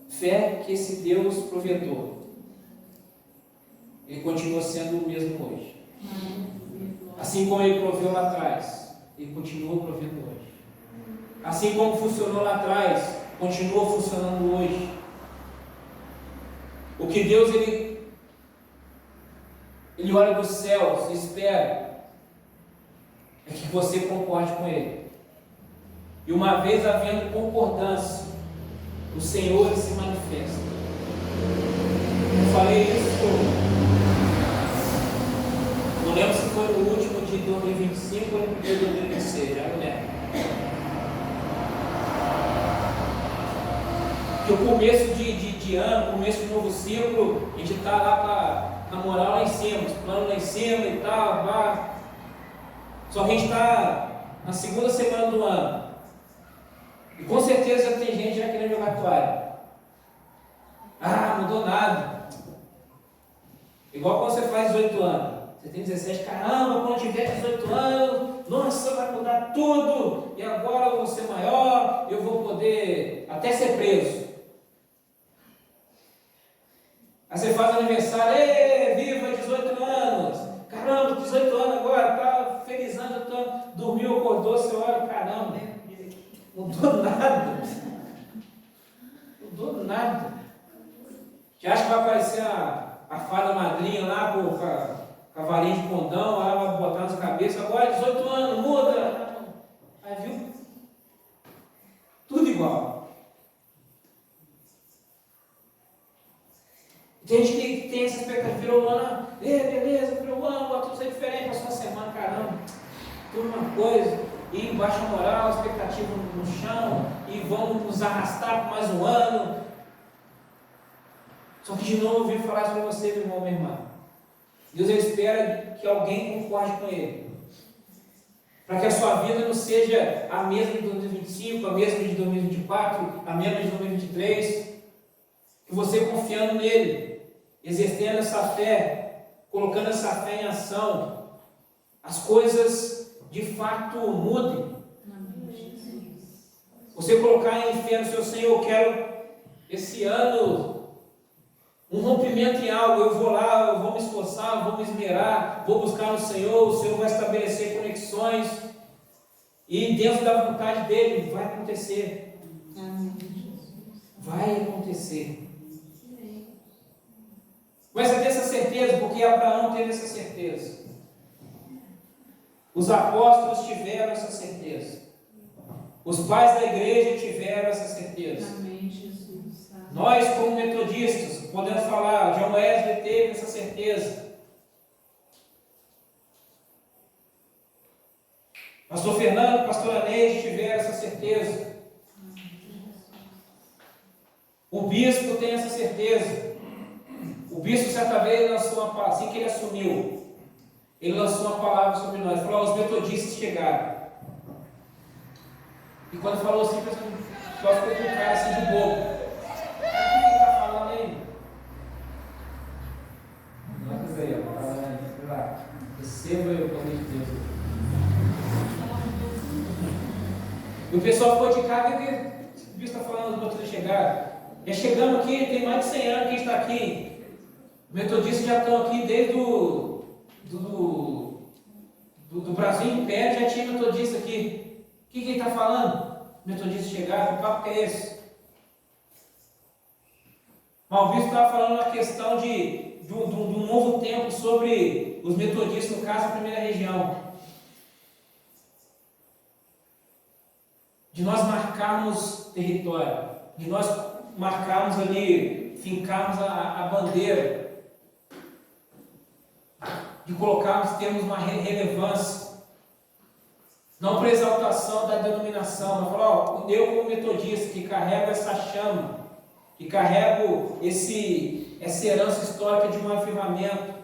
Fé que esse Deus provedor, Ele continua sendo o mesmo hoje. Assim como Ele proveu lá atrás, Ele continua provendo hoje. Assim como funcionou lá atrás, continua funcionando hoje. O que Deus, Ele olha dos céus e espera é que você concorde com Ele. E uma vez havendo concordância, o Senhor se manifesta. Eu falei isso, não lembro se foi no último de 2025 ou no primeiro de 2026, já não lembro. Que o começo de ano, começo de novo ciclo, a gente está lá com a moral lá em cima, os planos lá em cima e tal, pá. Só que a gente está na segunda semana do ano. E com certeza já tem gente já querendo jogar toalha. Ah, mudou nada. Igual quando você faz 18 anos. Você tem 17, caramba, quando tiver 18 anos, nossa, vai mudar tudo. E agora eu vou ser maior, eu vou poder até ser preso. Aí você faz aniversário, viva 18 anos. Caramba, 18 anos agora, tá felizando, dormiu, acordou, você olha, caramba, mudou nada. Mudou nada. Você acha que vai aparecer a fada madrinha lá com a varinha de condão, lá vai botar na sua cabeça, agora 18 anos, muda. Aí viu? Tudo igual. Tem gente que tem essa expectativa, virou o ano, beleza, virou o ano, bota tudo diferente, passou uma semana, caramba, tudo uma coisa, e baixa a moral, expectativa no chão, e vamos nos arrastar por mais um ano. Só que de novo eu vim falar isso para você, meu irmão, minha irmã. Deus espera que alguém concorde com Ele, para que a sua vida não seja a mesma de 2025, a mesma de 2024, a mesma de 2023, que você confiando nele, exercendo essa fé, colocando essa fé em ação, as coisas de fato mudem. Você colocar em fé no seu Senhor, eu quero esse ano um rompimento em algo, eu vou lá, eu vou me esforçar, eu vou me esmerar, vou buscar no Senhor, o Senhor vai estabelecer conexões, e dentro da vontade dEle vai acontecer. Vai acontecer. Mas você tem essa certeza, porque Abraão teve essa certeza. Os apóstolos tiveram essa certeza. Os pais da igreja tiveram essa certeza. Amém, Jesus. Nós, como metodistas, podemos falar, John Wesley teve essa certeza. Pastor Fernando, Pastor Anês tiveram essa certeza. O bispo tem essa certeza. O bispo certa vez lançou uma palavra, assim que ele assumiu, ele lançou uma palavra sobre nós, falou, os metodistas chegaram. E quando falou assim, só ficou com o cara assim de bobo. O que ele está falando aí? Nossa, aí, ó. Vai lá. Receba o poder de Deus. E o pessoal ficou de cara, o que o bicho está falando, os outros chegaram. Já chegamos aqui, tem mais de 100 anos que a gente está aqui. Os metodistas já estão aqui desde do Brasil Império, já tinha metodista aqui. O que ele está falando? Metodistas chegaram, que papo que é esse? Mas o bispo estava falando uma questão de um novo tempo sobre os metodistas, no caso, a primeira região. De nós marcarmos território, de nós marcarmos ali, fincarmos a bandeira, de colocarmos, termos uma relevância, não para exaltação da denominação, mas falar, eu como metodista que carrego essa chama, que carrego essa herança histórica de um avivamento,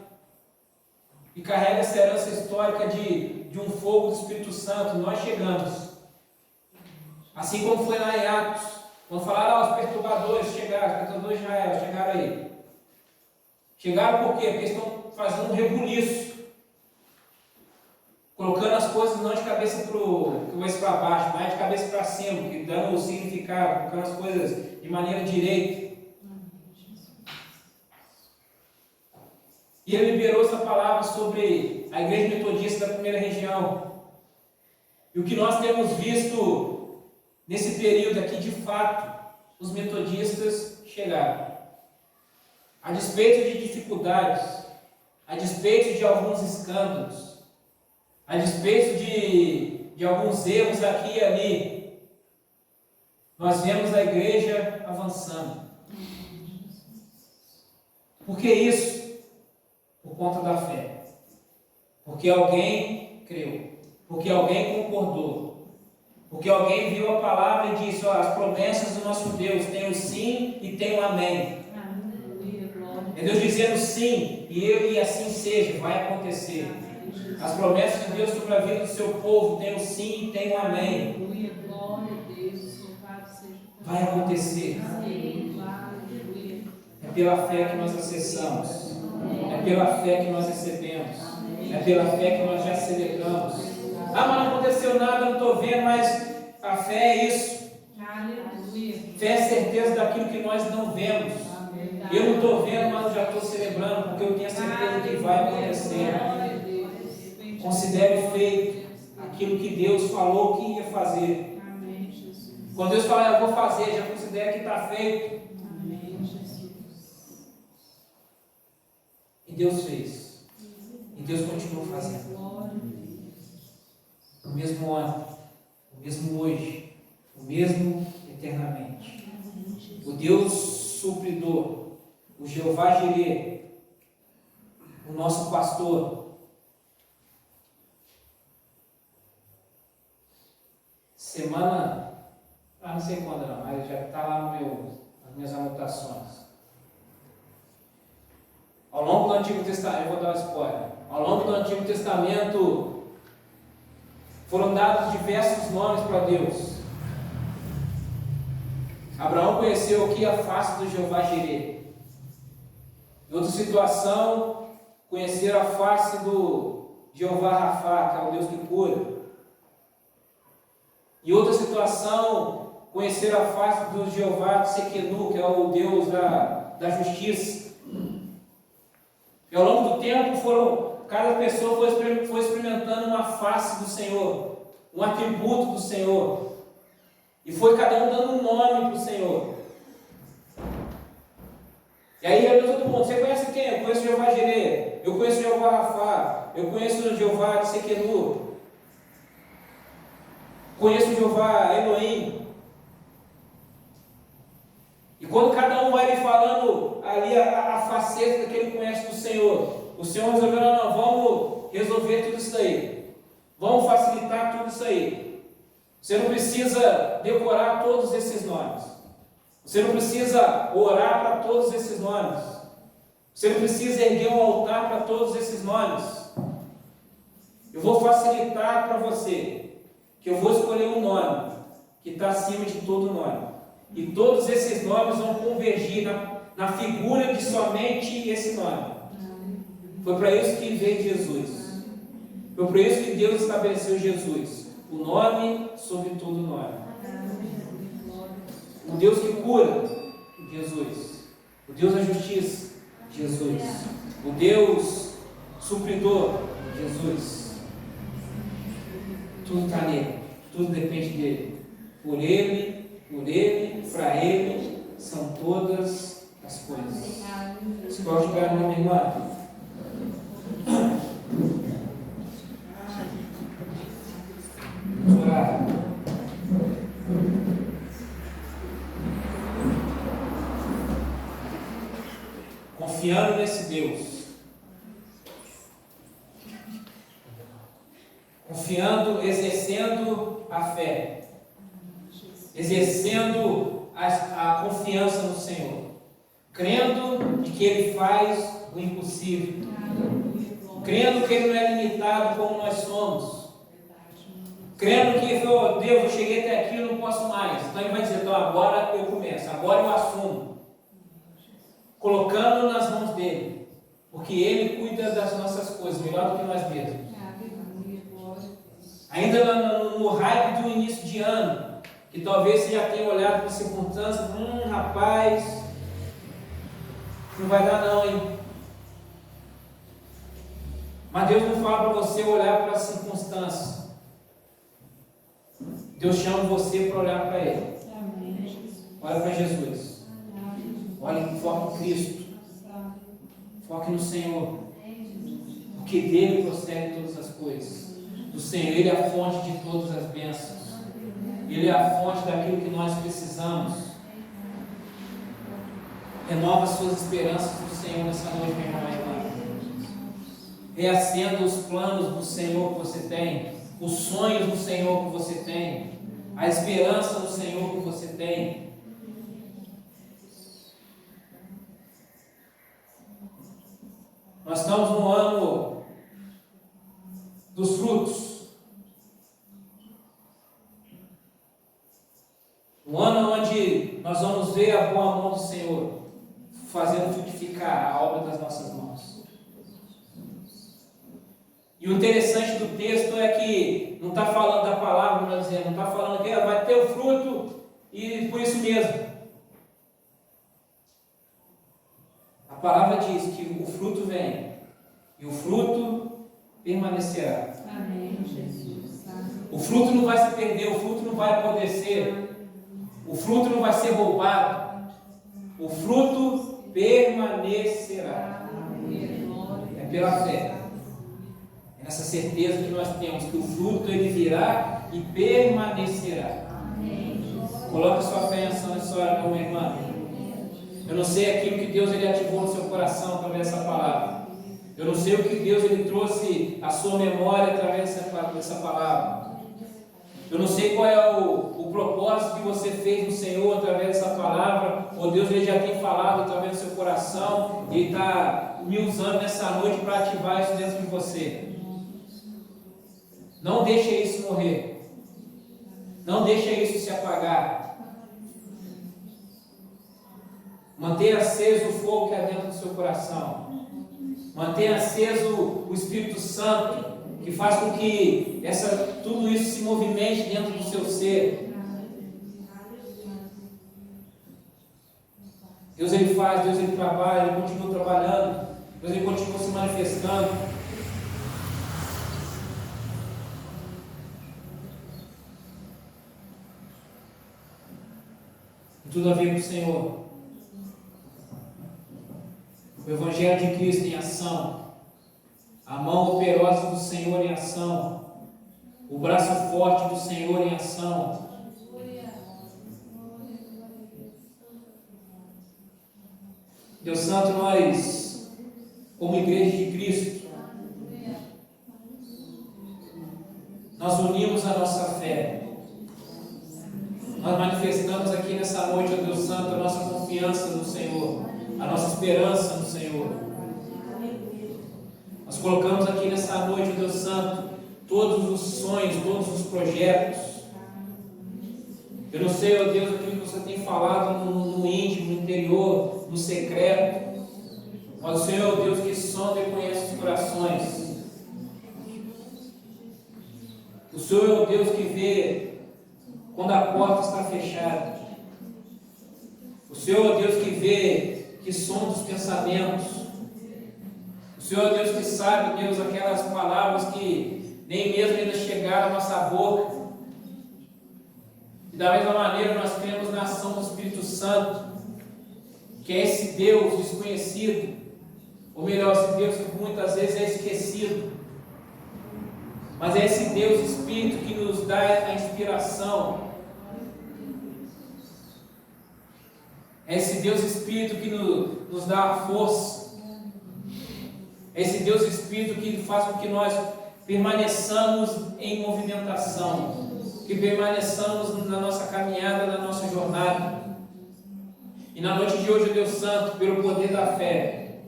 que carrego essa herança histórica de um fogo do Espírito Santo, nós chegamos. Assim como foi lá em Atos, quando falaram, os perturbadores chegaram, os perturbadores de Israel chegaram aí. Chegaram por quê? Porque eles estão fazendo um rebuliço, colocando as coisas não de cabeça para baixo, mas de cabeça para cima, dando o significado, colocando as coisas de maneira direita. E ele liberou essa palavra sobre a igreja metodista da primeira região. E o que nós temos visto nesse período aqui, de fato, os metodistas chegaram. A despeito de dificuldades, a despeito de alguns escândalos, a despeito de alguns erros aqui e ali, nós vemos a igreja avançando. Por que isso? Por conta da fé. Porque alguém creu. Porque alguém concordou. Porque alguém viu a palavra e disse, as promessas do nosso Deus tem o sim e tem o amém. É Deus dizendo sim, e assim seja, vai acontecer. As promessas de Deus sobre a vida do seu povo tem o sim e tem o amém. Vai acontecer. É pela fé que nós acessamos. É pela fé que nós recebemos. É pela fé que nós já celebramos. Ah, mas não aconteceu nada, não estou vendo, mas a fé é isso. Fé é certeza daquilo que nós não vemos. Eu não estou vendo, mas eu já estou celebrando, porque eu tenho a certeza que vai acontecer. Considere feito aquilo que Deus falou que ia fazer. Quando Deus fala, eu vou fazer, já considere que está feito. E Deus fez. E Deus continua fazendo. O mesmo ontem, o mesmo hoje, o mesmo eternamente. O Deus supridor, o Jeová Jirê, o nosso pastor. Semana, não sei quando não, mas já está lá nas minhas anotações. Ao longo do Antigo Testamento, eu vou dar um spoiler. Ao longo do Antigo Testamento, foram dados diversos nomes para Deus. Abraão conheceu aqui a face do Jeová Jirê. Em outra situação, conheceram a face do Jeová Rafá, que é o Deus que cura. Em outra situação, conheceram a face do Jeová Tsequenu, que é o Deus da justiça. E ao longo do tempo, cada pessoa foi experimentando uma face do Senhor, um atributo do Senhor. E foi cada um dando um nome para o Senhor. E aí eu todo mundo, você conhece quem? Eu conheço o Jeová Jirê, eu conheço o Jeová Rafá, eu conheço o Jeová Tsequenu, conheço o Jeová Elohim. E quando cada um vai lhe falando ali a faceta que ele conhece do Senhor, o Senhor resolveu, não, vamos resolver tudo isso aí. Vamos facilitar tudo isso aí. Você não precisa decorar todos esses nomes. Você não precisa orar para todos esses nomes. Você não precisa erguer um altar para todos esses nomes. Eu vou facilitar para você, que eu vou escolher um nome, que está acima de todo nome. E todos esses nomes vão convergir na figura de somente esse nome. Foi para isso que veio Jesus. Foi para isso que Deus estabeleceu Jesus. O nome sobre todo nome. O Deus que cura, Jesus. O Deus da justiça, Jesus. O Deus supridor, Jesus. Tudo está nele. Tudo depende dele. Por ele, para ele, são todas as coisas. Você pode jogar no nome, irmã? Vamos orar. Confiando nesse Deus. Confiando, exercendo a fé. Exercendo a confiança no Senhor. Crendo de que Ele faz o impossível. Crendo que Ele não é limitado como nós somos. Crendo que, oh, Deus, eu cheguei até aqui e não posso mais. Então Ele vai dizer, então agora eu começo, agora eu assumo. Colocando nas mãos dEle. Porque Ele cuida das nossas coisas, melhor do que nós mesmos. Ainda no hype do início de ano, que talvez você já tenha olhado para as circunstâncias, rapaz, não vai dar não, hein? Mas Deus não fala para você olhar para as circunstâncias. Deus chama você para olhar para Ele. Olha para Jesus. Olhe, foque em Cristo. Foque no Senhor. Porque dele procede todas as coisas. Do Senhor, Ele é a fonte de todas as bênçãos. Ele é a fonte daquilo que nós precisamos. Renova suas esperanças do Senhor nessa noite, meu irmão e irmã. Reacenda os planos do Senhor que você tem, os sonhos do Senhor que você tem, a esperança do Senhor que você tem. Nós estamos no ano dos frutos. Um ano onde nós vamos ver a boa mão do Senhor fazendo frutificar a obra das nossas mãos. E o interessante do texto é que não está falando da palavra, não está falando que vai ter o fruto e por isso mesmo. A palavra diz que o fruto vem e o fruto permanecerá. Amém, Jesus. O fruto não vai se perder, o fruto não vai apodrecer, o fruto não vai ser roubado, o fruto permanecerá. É pela fé. É nessa certeza que nós temos que o fruto ele virá e permanecerá. Coloque sua fé em ação nessa hora, meu irmão. Eu não sei aquilo que Deus ele ativou no seu coração através dessa palavra. Eu não sei o que Deus ele trouxe à sua memória através dessa palavra. Eu não sei qual é o propósito que você fez no Senhor através dessa palavra, ou Deus ele já tem falado através do seu coração, e Ele está me usando nessa noite para ativar isso dentro de você. Não deixe isso morrer. Não deixe isso se apagar. Mantenha aceso o fogo que há dentro do seu coração. Mantenha aceso o Espírito Santo, que faz com que tudo isso se movimente dentro do seu ser. Deus ele faz, Deus ele trabalha, Ele continua trabalhando, Deus ele continua se manifestando. E tudo a ver com o Senhor. O Evangelho de Cristo em ação. A mão operosa do Senhor em ação. O braço forte do Senhor em ação. Deus Santo, nós, como igreja de Cristo, nós unimos a nossa fé. Nós manifestamos aqui nessa noite, ó Deus Santo, a nossa confiança no Senhor, a nossa esperança no Senhor. Nós colocamos aqui nessa noite, Deus Santo, todos os sonhos, todos os projetos, Eu não sei, ó Deus, aquilo que você tem falado no íntimo, no interior, no secreto. Mas o Senhor é o Deus que sonda e conhece os corações. O Senhor é o Deus que vê quando a porta está fechada. O Senhor é o Deus que vê, que sonda os pensamentos. O Senhor é o Deus que sabe, Deus, aquelas palavras que nem mesmo ainda chegaram à nossa boca. E da mesma maneira nós cremos na ação do Espírito Santo, que é esse Deus desconhecido, ou melhor, esse Deus que muitas vezes é esquecido, mas é esse Deus Espírito que nos dá a inspiração, é esse Deus Espírito que nos dá a força, é esse Deus Espírito que faz com que nós permaneçamos em movimentação, que permaneçamos na nossa caminhada, na nossa jornada. E na noite de hoje, Deus Santo, pelo poder da fé,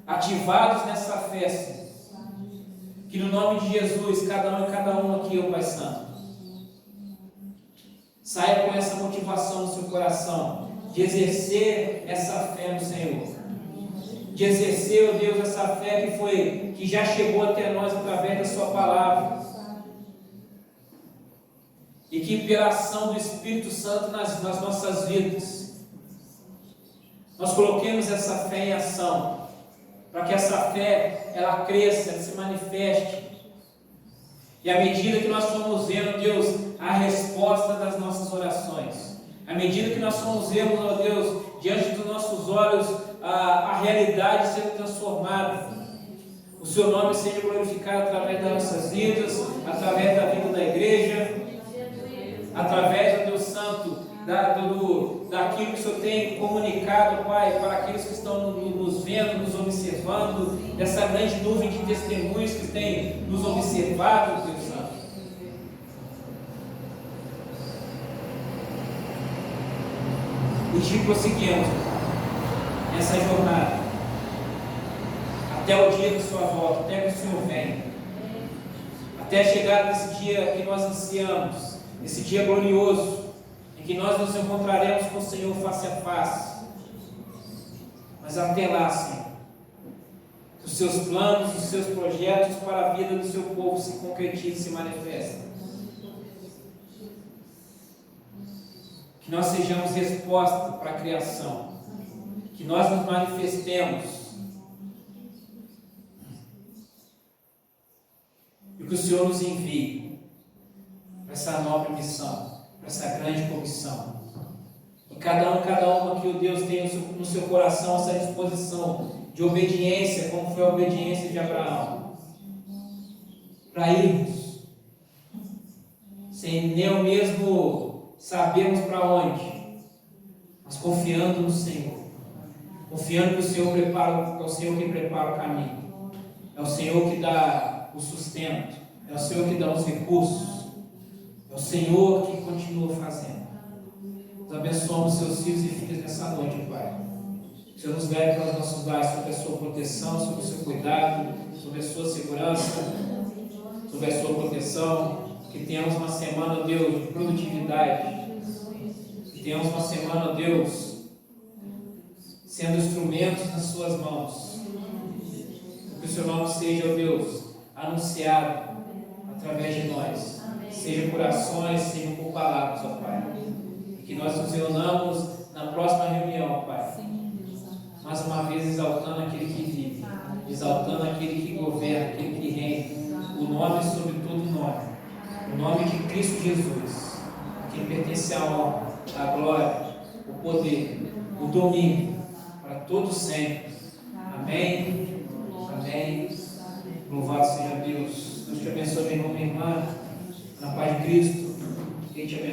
ativados nessa festa, que no nome de Jesus, cada um e cada uma aqui, ó Pai Santo, saia com essa motivação no seu coração, de exercer essa fé no Senhor, de exercer, ó Deus, essa fé que já chegou até nós através da sua palavra, e que pela ação do Espírito Santo nas nossas vidas, nós coloquemos essa fé em ação, para que essa fé, ela cresça, ela se manifeste, e à medida que nós formos vendo, Deus, a resposta das nossas orações, à medida que nós formos vendo, ó Deus, diante dos nossos olhos, a realidade sendo transformada, o Seu nome seja glorificado através das nossas vidas, através da vida da igreja, através, ó Deus Santo, daquilo que o Senhor tem comunicado, Pai, para aqueles que estão nos vendo, nos observando, dessa grande nuvem de testemunhos que tem nos observado, Deus Santo. E que prosseguimos nessa jornada, até o dia da Sua volta, até que o Senhor venha, até chegar nesse dia que nós ansiamos, esse dia glorioso, em que nós nos encontraremos com o Senhor face a face. Mas até lá, Senhor, que os Seus planos, os Seus projetos para a vida do Seu povo se concretizem e se manifestem. Que nós sejamos resposta para a criação, que nós nos manifestemos, e que o Senhor nos envie para essa nobre missão, para essa grande comissão. E cada uma que o Deus tem no seu coração essa disposição de obediência, como foi a obediência de Abraão, para irmos, sem nem mesmo sabermos para onde, mas confiando no Senhor, confiando que o Senhor prepara, é o Senhor que prepara o caminho, é o Senhor que dá o sustento, é o Senhor que dá os recursos, é o Senhor que continua fazendo. Nós abençoamos seus filhos e filhas nessa noite, Pai. O Senhor nos leve para os nossos lares, sobre a sua proteção, sobre o seu cuidado, sobre a sua segurança, sobre a sua proteção. Que tenhamos uma semana, Deus, de produtividade. Que tenhamos uma semana, Deus, sendo instrumentos nas suas mãos. Que o seu nome seja, Deus, anunciado através de nós. Seja por ações, seja por palavras, ó Pai. E que nós nos reunamos na próxima reunião, Pai. Mais uma vez exaltando aquele que vive, exaltando aquele que governa, aquele que reina. O nome sobre todo nome. O nome de Cristo Jesus, a quem pertence a honra, a glória, o poder, o domínio, para todos sempre. Amém. Amém. Louvado seja Deus. Deus te abençoe, meu irmão, minha irmã. Na paz de Cristo. Quem te abençoe.